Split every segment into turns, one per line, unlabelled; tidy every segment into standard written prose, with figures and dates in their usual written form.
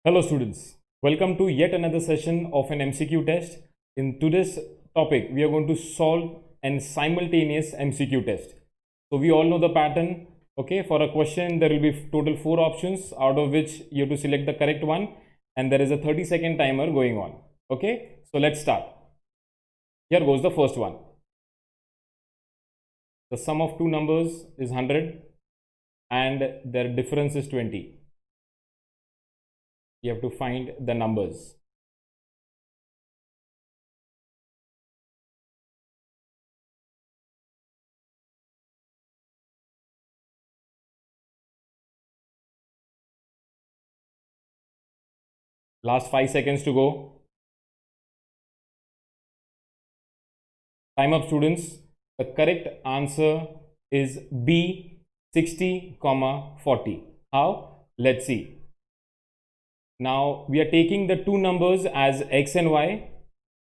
Hello students, welcome to yet another session of an MCQ test. In today's topic, we are going to solve an simultaneous MCQ test. So we all know the pattern. Okay, for a question there will be total 4 options, out of which you have to select the correct one, and there is a 30-second timer going on. Okay, so let's start. Here goes the first one. The sum of two numbers is 100 and their difference is 20. You have to find the numbers. Last 5 seconds to go. Time up, students. The correct answer is B, 60, 40. How? Let's see. Now we are taking the two numbers as x and y.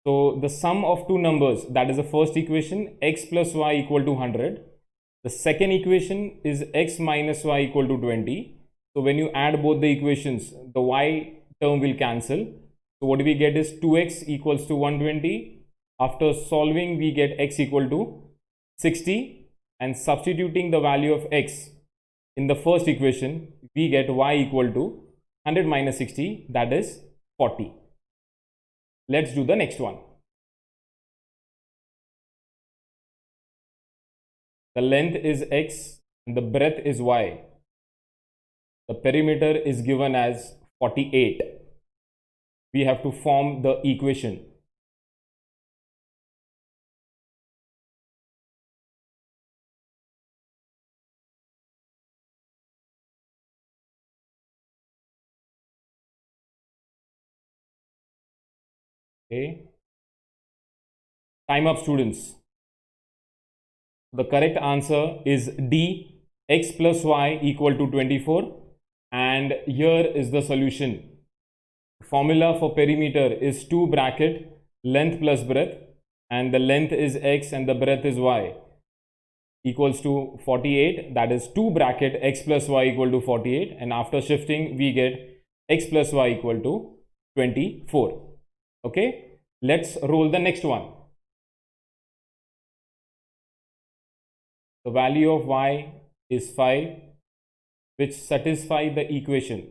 So the sum of two numbers, that is the first equation, x plus y equal to 100. The second equation is x minus y equal to 20. So when you add both the equations, the y term will cancel. So what we get is 2x equals to 120. After solving, we get x equal to 60, and substituting the value of x in the first equation, we get y equal to 100 minus 60, that is 40. Let's do the next one. The length is x and the breadth is y. The perimeter is given as 48. We have to form the equation. Okay. Time up, students. The correct answer is D, x plus y equal to 24. And here is the solution. Formula for perimeter is 2 bracket length plus breadth, and the length is x and the breadth is y, equals to 48. That is 2 bracket x plus y equal to 48, and after shifting we get x plus y equal to 24. Okay, let's roll the next one. The value of y is 5, which satisfy the equation,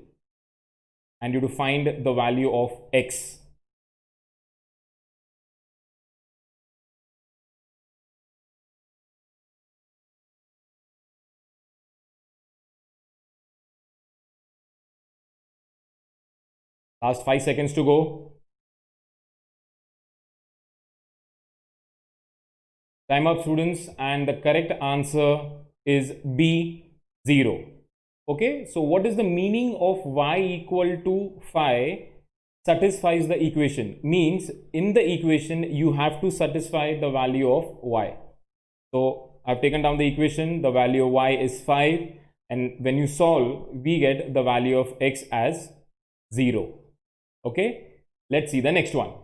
and you have to find the value of x. Last 5 seconds to go. Time up, students, and the correct answer is B, 0. Okay, so what is the meaning of y equal to 5 satisfies the equation? Means in the equation you have to satisfy the value of y. So I've taken down the equation, the value of y is 5, and when you solve we get the value of x as 0. Okay, let's see the next one.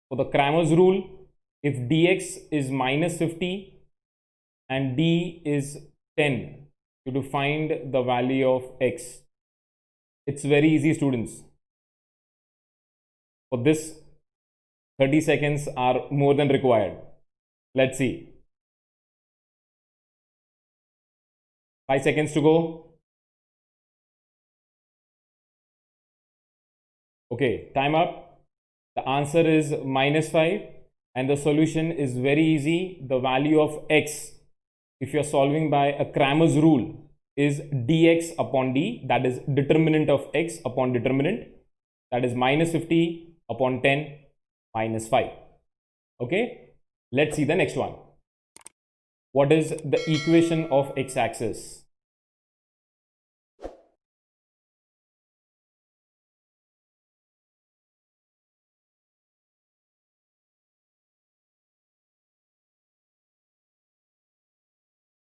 For the Cramer's rule, if dx is minus 50 and d is 10, you have to find the value of x. It's very easy, students. For this, 30 seconds are more than required. Let's see. 5 seconds to go. Okay, time up. The answer is minus 5, and the solution is very easy. The value of x, if you are solving by a Cramer's rule, is dx upon d, that is determinant of x upon determinant, that is minus 50 upon 10 minus 5. Okay, let's see the next one. What is the equation of x-axis?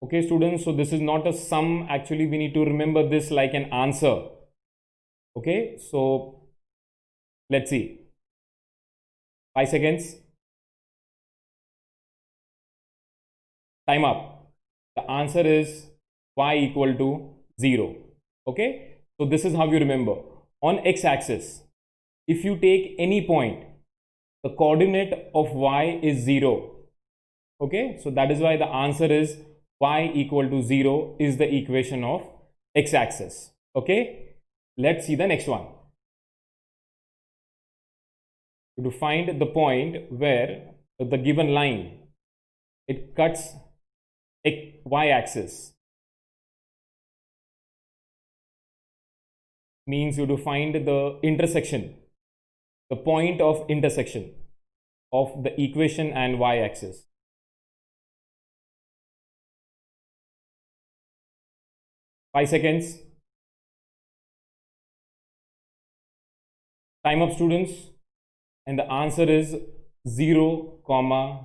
Okay, students, so this is not a sum. Actually, we need to remember this like an answer. Okay, so let's see. 5 seconds. Time up. The answer is y equal to 0. Okay, so this is how you remember. On x-axis, if you take any point, the coordinate of y is 0. Okay, so that is why the answer is y equal to 0 is the equation of x-axis. Okay, let's see the next one. To find the point where the given line, it cuts y-axis, means you to find the intersection, the point of intersection of the equation and y-axis. Five seconds. Time up, students. And the answer is 0,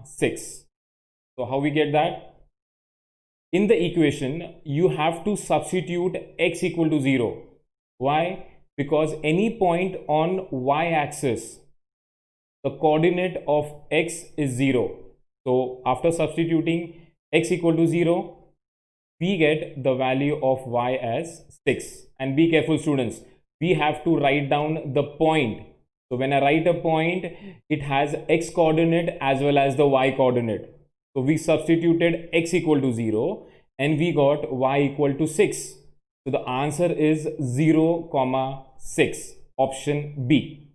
6. So how we get that? In the equation, you have to substitute x equal to 0. Why? Because any point on y-axis, the coordinate of x is 0. So after substituting x equal to 0, we get the value of y as 6. And be careful, students, we have to write down the point. So when I write a point, it has x coordinate as well as the y coordinate. So we substituted x equal to 0 and we got y equal to 6. So the answer is 0, 6, option B.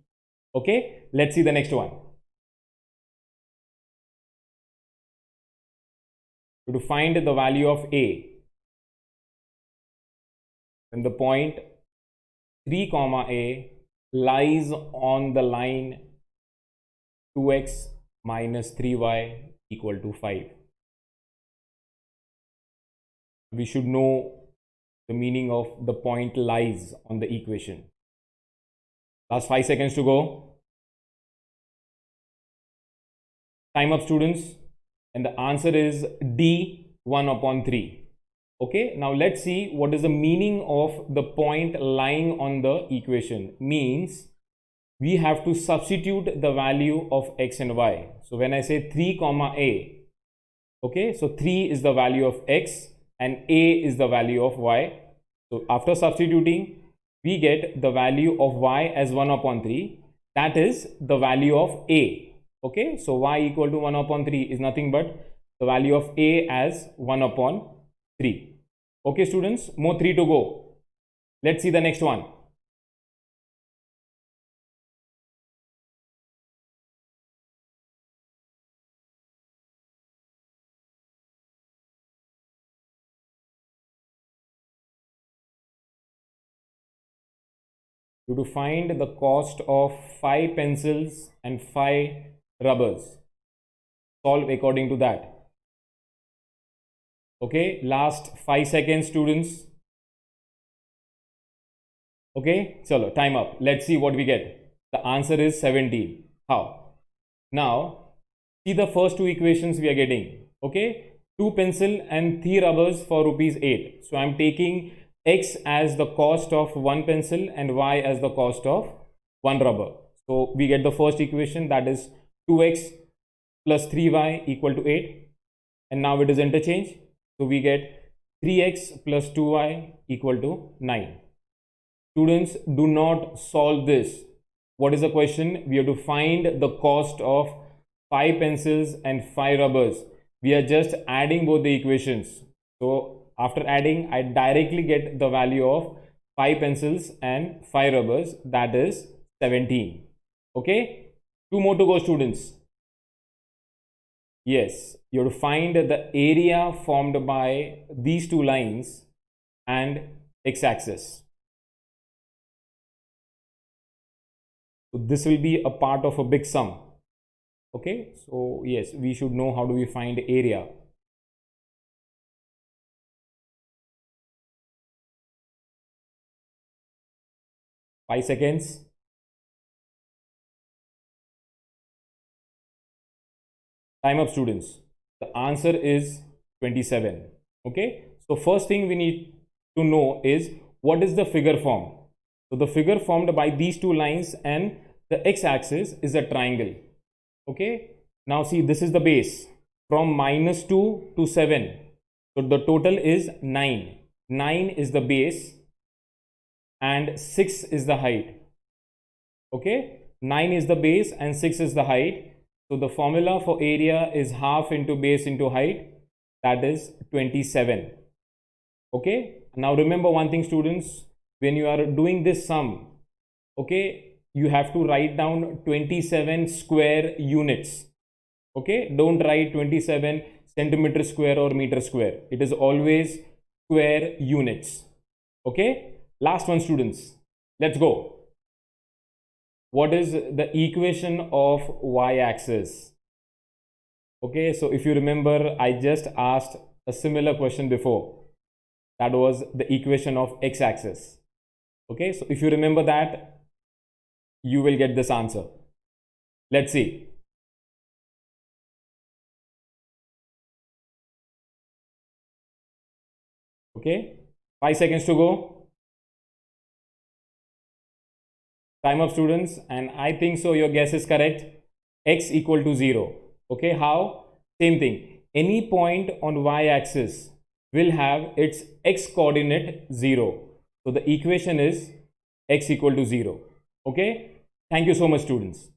Okay, let's see the next one. To find the value of a, when the point 3, a lies on the line 2x minus 3y equal to 5. We should know the meaning of the point lies on the equation. Last 5 seconds to go. Time up, students. And the answer is D, 1 upon 3. Okay, now let's see what is the meaning of the point lying on the equation. Means we have to substitute the value of x and y. So when I say 3, a, okay, so 3 is the value of x and a is the value of y. So after substituting, we get the value of y as 1 upon 3. That is the value of a. Okay, so y equal to 1 upon 3 is nothing but the value of a as 1 upon 3. Okay, students, more 3 to go. Let's see the next one. To find the cost of 5 pencils and 5 rubbers. Solve according to that. Okay, last 5 seconds, students. Okay, chalo, time up. Let's see what we get. The answer is 17. How? Now, see the first two equations we are getting. Okay, 2 pencil and 3 rubbers for rupees 8. So I'm taking x as the cost of 1 pencil and y as the cost of 1 rubber. So we get the first equation, that is 2x plus 3y equal to 8. And now it is interchange. So we get 3x plus 2y equal to 9. Students, do not solve this. What is the question? We have to find the cost of 5 pencils and 5 rubbers. We are just adding both the equations. So after adding, I directly get the value of 5 pencils and 5 rubbers, that is 17. Okay, 2 more to go, students. Yes, you have to find the area formed by these two lines and x-axis. So this will be a part of a big sum. Okay, so yes, we should know how do we find area. Five seconds. Time up, students. The answer is 27. Okay, so first thing we need to know is what is the figure form. So the figure formed by these two lines and the x-axis is a triangle. Okay, now see, this is the base from -2 to 7. So the total is 9. 9 is the base and 6 is the height. Okay, 9 is the base and 6 is the height. So the formula for area is half into base into height, that is 27. Okay, now remember one thing, students, when you are doing this sum, okay, you have to write down 27 square units. Okay, don't write 27 centimeter square or meter square. It is always square units. Okay, last one, students, let's go. What is the equation of y-axis? Okay, so if you remember, I just asked a similar question before. That was the equation of x-axis. Okay, so if you remember that, you will get this answer. Let's see. Okay, 5 seconds to go. Time up, students, and I think so your guess is correct. X equal to 0. Okay, how? Same thing. Any point on y-axis will have its x coordinate 0. So the equation is x equal to 0. Okay, thank you so much, students.